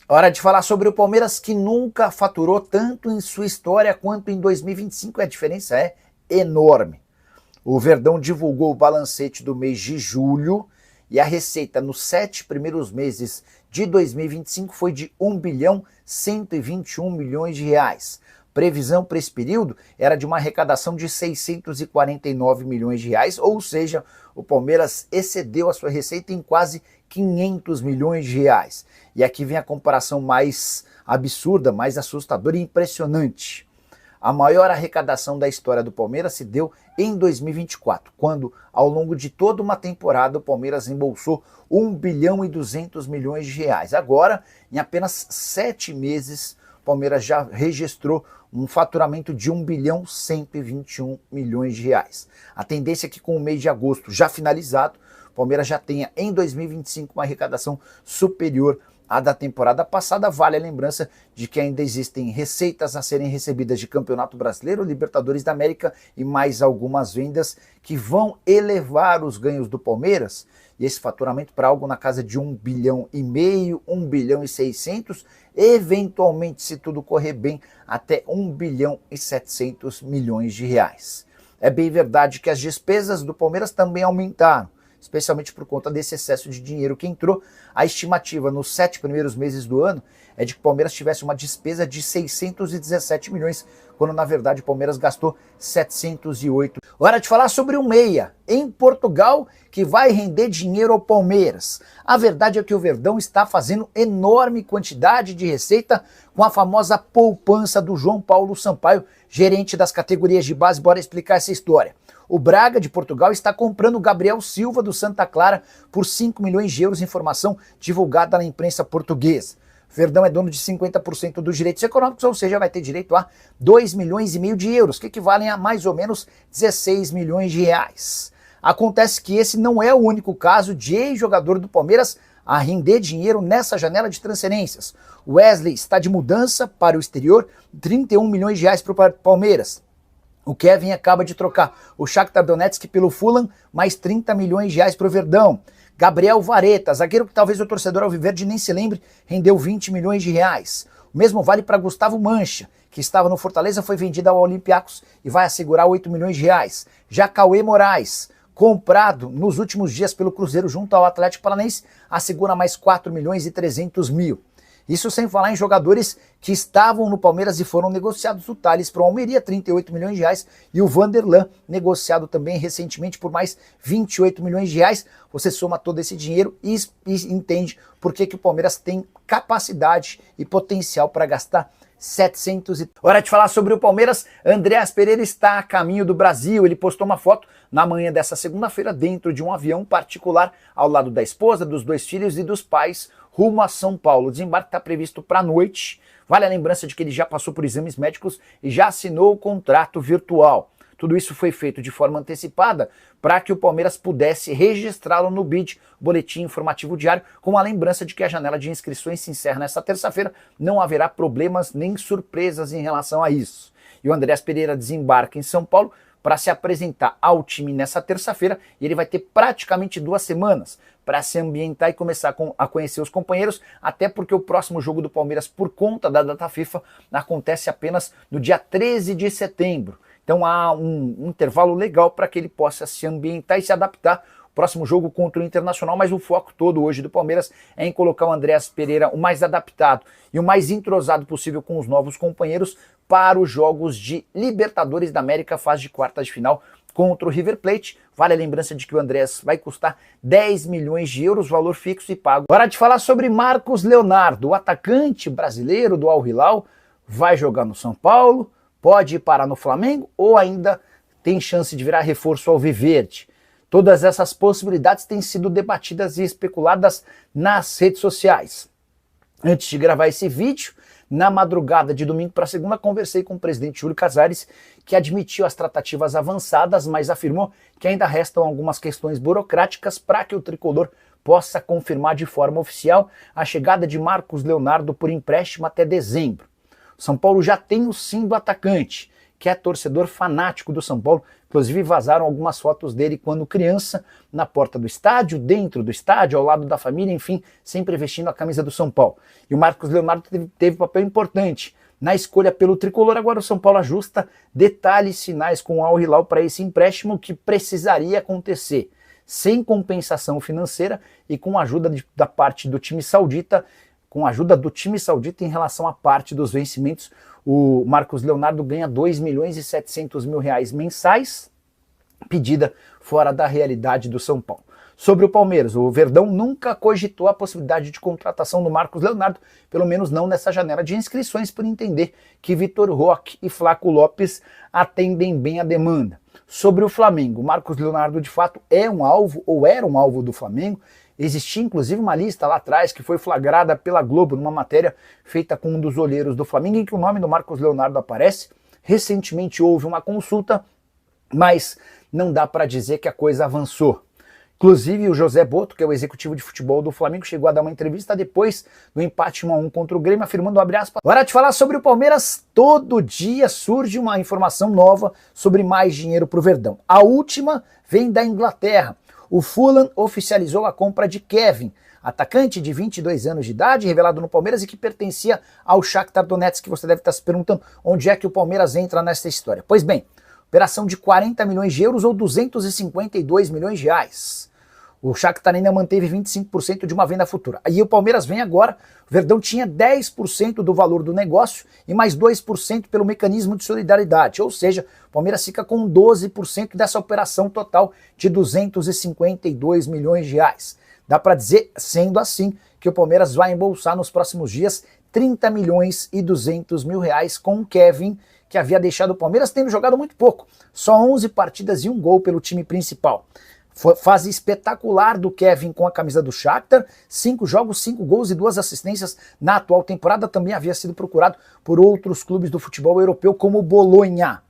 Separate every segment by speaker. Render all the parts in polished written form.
Speaker 1: Hora de falar sobre o Palmeiras, que nunca faturou tanto em sua história quanto em 2025. A diferença é enorme. O Verdão divulgou o balancete do mês de julho e a receita nos 7 primeiros meses de 2025 foi de 1 bilhão 121 milhões de reais. Previsão para esse período era de uma arrecadação de 649 milhões de reais, ou seja, o Palmeiras excedeu a sua receita em quase 500 milhões de reais. E aqui vem a comparação mais absurda, mais assustadora e impressionante. A maior arrecadação da história do Palmeiras se deu em 2024, quando, ao longo de toda uma temporada, o Palmeiras embolsou 1 bilhão e 200 milhões de reais. Agora, em apenas 7 meses, o Palmeiras já registrou um faturamento de 1 bilhão 121 milhões de reais. A tendência é que com o mês de agosto já finalizado, o Palmeiras já tenha em 2025 uma arrecadação superior à da temporada passada. Vale a lembrança de que ainda existem receitas a serem recebidas de Campeonato Brasileiro, Libertadores da América e mais algumas vendas que vão elevar os ganhos do Palmeiras e esse faturamento para algo na casa de 1 bilhão e meio, 1 bilhão e 600, eventualmente, se tudo correr bem, até 1 bilhão e 700 milhões de reais. É bem verdade que as despesas do Palmeiras também aumentaram, especialmente por conta desse excesso de dinheiro que entrou. A estimativa nos 7 primeiros meses do ano é de que o Palmeiras tivesse uma despesa de 617 milhões, quando na verdade o Palmeiras gastou 708. Hora de falar sobre o meia em Portugal que vai render dinheiro ao Palmeiras. A verdade é que o Verdão está fazendo enorme quantidade de receita com a famosa poupança do João Paulo Sampaio, gerente das categorias de base. Bora explicar essa história. O Braga de Portugal está comprando o Gabriel Silva do Santa Clara por 5 milhões de euros, informação divulgada na imprensa portuguesa. Verdão é dono de 50% dos direitos econômicos, ou seja, vai ter direito a 2 milhões e meio de euros, que equivalem a mais ou menos 16 milhões de reais. Acontece que esse não é o único caso de ex-jogador do Palmeiras a render dinheiro nessa janela de transferências. O Wesley está de mudança para o exterior, 31 milhões de reais para o Palmeiras. O Kevin acaba de trocar o Shakhtar Donetsk pelo Fulham, mais 30 milhões de reais para o Verdão. Gabriel Vareta, zagueiro que talvez o torcedor alviverde nem se lembre, rendeu 20 milhões de reais. O mesmo vale para Gustavo Mancha, que estava no Fortaleza, foi vendido ao Olympiacos e vai assegurar 8 milhões de reais. Já Cauê Moraes, comprado nos últimos dias pelo Cruzeiro junto ao Atlético Paranaense, assegura mais 4 milhões e 300 mil. Isso sem falar em jogadores que estavam no Palmeiras e foram negociados. O Thales para o Almeria, 38 milhões de reais, e o Vanderlan, negociado também recentemente por mais 28 milhões de reais. Você soma todo esse dinheiro e entende por que o Palmeiras tem capacidade e potencial para gastar 700 e... Hora de falar sobre o Palmeiras. Andreas Pereira está a caminho do Brasil. Ele postou uma foto na manhã dessa segunda-feira dentro de um avião particular ao lado da esposa, dos 2 filhos e dos pais, rumo a São Paulo. O desembarque está previsto para a noite. Vale a lembrança de que ele já passou por exames médicos e já assinou o contrato virtual. Tudo isso foi feito de forma antecipada para que o Palmeiras pudesse registrá-lo no BID, Boletim Informativo Diário, com a lembrança de que a janela de inscrições se encerra nesta terça-feira. Não haverá problemas nem surpresas em relação a isso. E o Andreas Pereira desembarca em São Paulo para se apresentar ao time nessa terça-feira, e ele vai ter praticamente 2 semanas para se ambientar e começar a conhecer os companheiros, até porque o próximo jogo do Palmeiras, por conta da data FIFA, acontece apenas no dia 13 de setembro. Então há um intervalo legal para que ele possa se ambientar e se adaptar. Próximo jogo contra o Internacional, mas o foco todo hoje do Palmeiras é em colocar o Andreas Pereira o mais adaptado e o mais entrosado possível com os novos companheiros para os jogos de Libertadores da América, fase de quartas de final contra o River Plate. Vale a lembrança de que o Andreas vai custar 10 milhões de euros, valor fixo e pago. Hora de falar sobre Marcos Leonardo, o atacante brasileiro do Al Hilal, vai jogar no São Paulo, pode ir parar no Flamengo ou ainda tem chance de virar reforço alviverde. Todas essas possibilidades têm sido debatidas e especuladas nas redes sociais. Antes de gravar esse vídeo, na madrugada de domingo para segunda, conversei com o presidente Júlio Casares, que admitiu as tratativas avançadas, mas afirmou que ainda restam algumas questões burocráticas para que o tricolor possa confirmar de forma oficial a chegada de Marcos Leonardo por empréstimo até dezembro. São Paulo já tem o sim do atacante, que é torcedor fanático do São Paulo. Inclusive vazaram algumas fotos dele quando criança, na porta do estádio, dentro do estádio, ao lado da família, enfim, sempre vestindo a camisa do São Paulo. E o Marcos Leonardo teve papel importante na escolha pelo tricolor. Agora o São Paulo ajusta detalhes finais com o Al Hilal para esse empréstimo que precisaria acontecer sem compensação financeira e com a ajuda da parte do time saudita, em relação à parte dos vencimentos. O Marcos Leonardo ganha 2.700.000 reais mensais, pedida fora da realidade do São Paulo. Sobre o Palmeiras, o Verdão nunca cogitou a possibilidade de contratação do Marcos Leonardo, pelo menos não nessa janela de inscrições, por entender que Vitor Roque e Flaco Lopes atendem bem a demanda. Sobre o Flamengo, Marcos Leonardo de fato é um alvo, ou era um alvo do Flamengo. Existia inclusive uma lista lá atrás que foi flagrada pela Globo numa matéria feita com um dos olheiros do Flamengo, em que o nome do Marcos Leonardo aparece. Recentemente houve uma consulta, mas não dá para dizer que a coisa avançou. Inclusive o José Boto, que é o executivo de futebol do Flamengo, chegou a dar uma entrevista depois do empate 1-1 contra o Grêmio, afirmando, abre aspas, hora de falar sobre o Palmeiras, todo dia surge uma informação nova sobre mais dinheiro para o Verdão. A última vem da Inglaterra. O Fulham oficializou a compra de Kevin, atacante de 22 anos de idade, revelado no Palmeiras e que pertencia ao Shakhtar Donetsk, que você deve estar se perguntando onde é que o Palmeiras entra nessa história. Pois bem, operação de 40 milhões de euros ou 252 milhões de reais. O Shakhtar ainda manteve 25% de uma venda futura. Aí o Palmeiras vem agora, o Verdão tinha 10% do valor do negócio e mais 2% pelo mecanismo de solidariedade, ou seja, o Palmeiras fica com 12% dessa operação total de 252 milhões de reais. Dá para dizer, sendo assim, que o Palmeiras vai embolsar nos próximos dias 30 milhões e 200 mil reais com o Kevin, que havia deixado o Palmeiras tendo jogado muito pouco, só 11 partidas e 1 gol pelo time principal. Fase espetacular do Kevin com a camisa do Shakhtar, 5 jogos, 5 gols e 2 assistências na atual temporada. Também havia sido procurado por outros clubes do futebol europeu, como o Bolonha.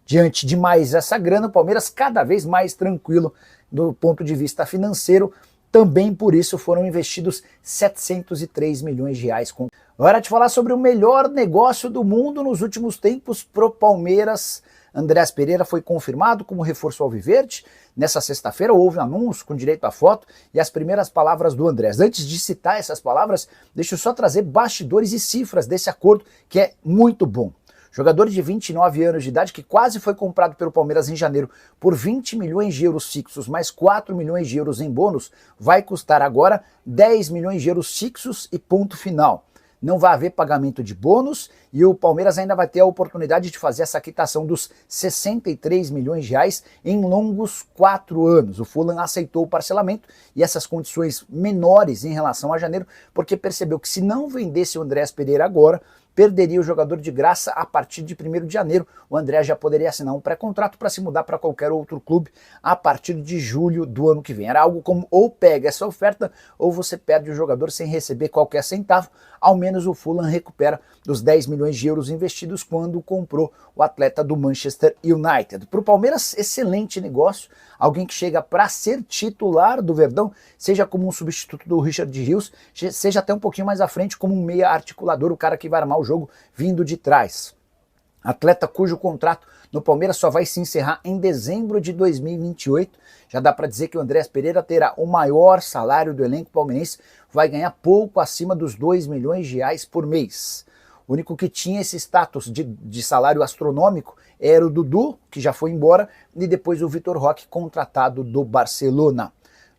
Speaker 1: Diante de mais essa grana, o Palmeiras cada vez mais tranquilo do ponto de vista financeiro. Também por isso foram investidos 703 milhões de reais. Hora de falar sobre o melhor negócio do mundo nos últimos tempos pro Palmeiras. Andrés Pereira foi confirmado como reforço alviverde. Nessa sexta-feira houve um anúncio com direito à foto e as primeiras palavras do Andrés. Antes de citar essas palavras, deixa eu só trazer bastidores e cifras desse acordo, que é muito bom. Jogador de 29 anos de idade, que quase foi comprado pelo Palmeiras em janeiro por 20 milhões de euros fixos, mais 4 milhões de euros em bônus, vai custar agora 10 milhões de euros fixos e ponto final. Não vai haver pagamento de bônus e o Palmeiras ainda vai ter a oportunidade de fazer essa quitação dos 63 milhões de reais em longos 4 anos. O Fulham aceitou o parcelamento e essas condições menores em relação a janeiro, porque percebeu que se não vendesse o Andrés Pereira agora, perderia o jogador de graça a partir de 1º de janeiro. O André já poderia assinar um pré-contrato para se mudar para qualquer outro clube a partir de julho do ano que vem. Era algo como ou pega essa oferta ou você perde o jogador sem receber qualquer centavo. Ao menos o Fulham recupera dos 10 milhões de euros investidos quando comprou o atleta do Manchester United. Para o Palmeiras, excelente negócio. Alguém que chega para ser titular do Verdão, seja como um substituto do Richard Rios, seja até um pouquinho mais à frente como um meia articulador, o cara que vai armar o jogo vindo de trás. Atleta cujo contrato no Palmeiras só vai se encerrar em dezembro de 2028. Já dá para dizer que o Andrés Pereira terá o maior salário do elenco palmeirense, vai ganhar pouco acima dos 2 milhões de reais por mês. O único que tinha esse status de salário astronômico era o Dudu, que já foi embora, e depois o Vitor Roque, contratado do Barcelona.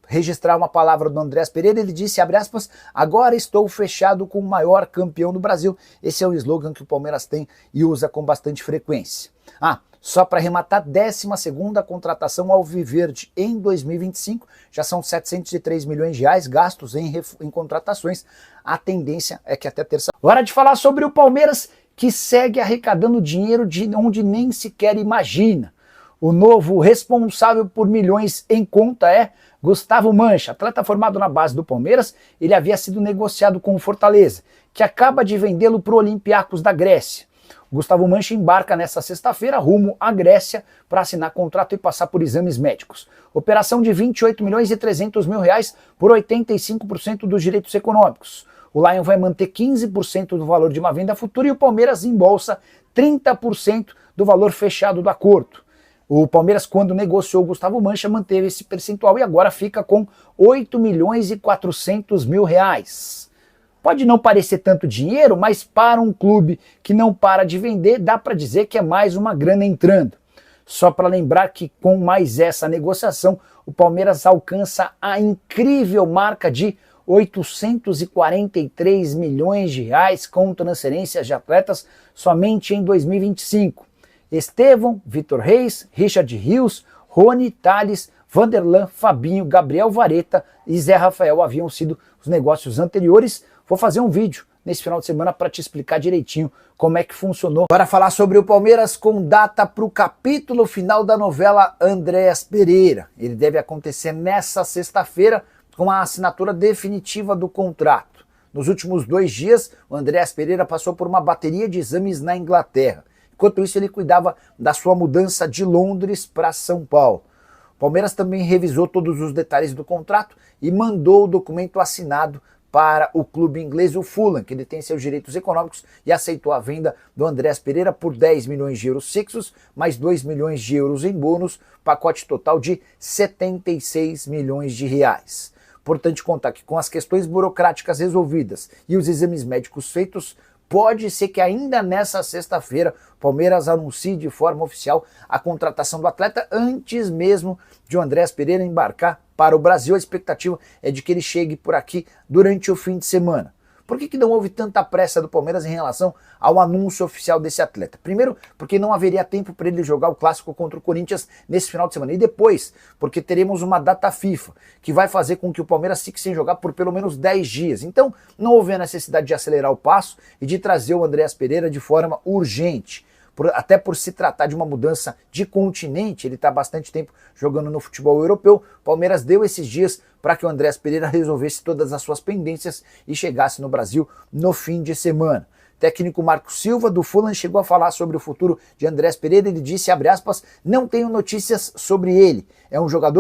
Speaker 1: Registrar uma palavra do Andrés Pereira, ele disse, abre aspas, agora estou fechado com o maior campeão do Brasil. Esse é o slogan que o Palmeiras tem e usa com bastante frequência. Só para arrematar, 12ª contratação alviverde em 2025, já são 703 milhões de reais gastos em contratações. A tendência é que até terça. Hora de falar sobre o Palmeiras, que segue arrecadando dinheiro de onde nem sequer imagina. O novo responsável por milhões em conta é Gustavo Mancha, atleta formado na base do Palmeiras. Ele havia sido negociado com o Fortaleza, que acaba de vendê-lo para o Olympiacos da Grécia. O Gustavo Mancha embarca nesta sexta-feira rumo à Grécia para assinar contrato e passar por exames médicos. Operação de 28 milhões e 300 mil reais por 85% dos direitos econômicos. O Lion vai manter 15% do valor de uma venda futura e o Palmeiras embolsa 30% do valor fechado do acordo. O Palmeiras, quando negociou o Gustavo Mancha, manteve esse percentual e agora fica com 8.400.000 reais. Pode não parecer tanto dinheiro, mas para um clube que não para de vender, dá para dizer que é mais uma grana entrando. Só para lembrar que com mais essa negociação, o Palmeiras alcança a incrível marca de 843 milhões de reais com transferências de atletas somente em 2025. Estevão, Vitor Reis, Richard Rios, Rony, Thales, Vanderlan, Fabinho, Gabriel Vareta e Zé Rafael haviam sido os negócios anteriores. Vou fazer um vídeo nesse final de semana para te explicar direitinho como é que funcionou. Para falar sobre o Palmeiras com data para o capítulo final da novela Andréas Pereira. Ele deve acontecer nessa sexta-feira com a assinatura definitiva do contrato. Nos últimos 2 dias, o Andréas Pereira passou por uma bateria de exames na Inglaterra. Enquanto isso, ele cuidava da sua mudança de Londres para São Paulo. O Palmeiras também revisou todos os detalhes do contrato e mandou o documento assinado para o clube inglês, o Fulham, que ele tem seus direitos econômicos e aceitou a venda do Andréas Pereira por 10 milhões de euros fixos, mais 2 milhões de euros em bônus, pacote total de 76 milhões de reais. Importante contar que com as questões burocráticas resolvidas e os exames médicos feitos, pode ser que ainda nessa sexta-feira o Palmeiras anuncie de forma oficial a contratação do atleta antes mesmo de o Andréas Pereira embarcar para o Brasil. A expectativa é de que ele chegue por aqui durante o fim de semana. Por que não houve tanta pressa do Palmeiras em relação ao anúncio oficial desse atleta? Primeiro, porque não haveria tempo para ele jogar o clássico contra o Corinthians nesse final de semana. E depois, porque teremos uma data FIFA, que vai fazer com que o Palmeiras fique sem jogar por pelo menos 10 dias. Então, não houve a necessidade de acelerar o passo e de trazer o Andréas Pereira de forma urgente. Até por se tratar de uma mudança de continente, ele está há bastante tempo jogando no futebol europeu. O Palmeiras deu esses dias para que o Andréas Pereira resolvesse todas as suas pendências e chegasse no Brasil no fim de semana. O técnico Marco Silva do Fulham chegou a falar sobre o futuro de Andréas Pereira. Ele disse, abre aspas, não tenho notícias sobre ele. É um jogador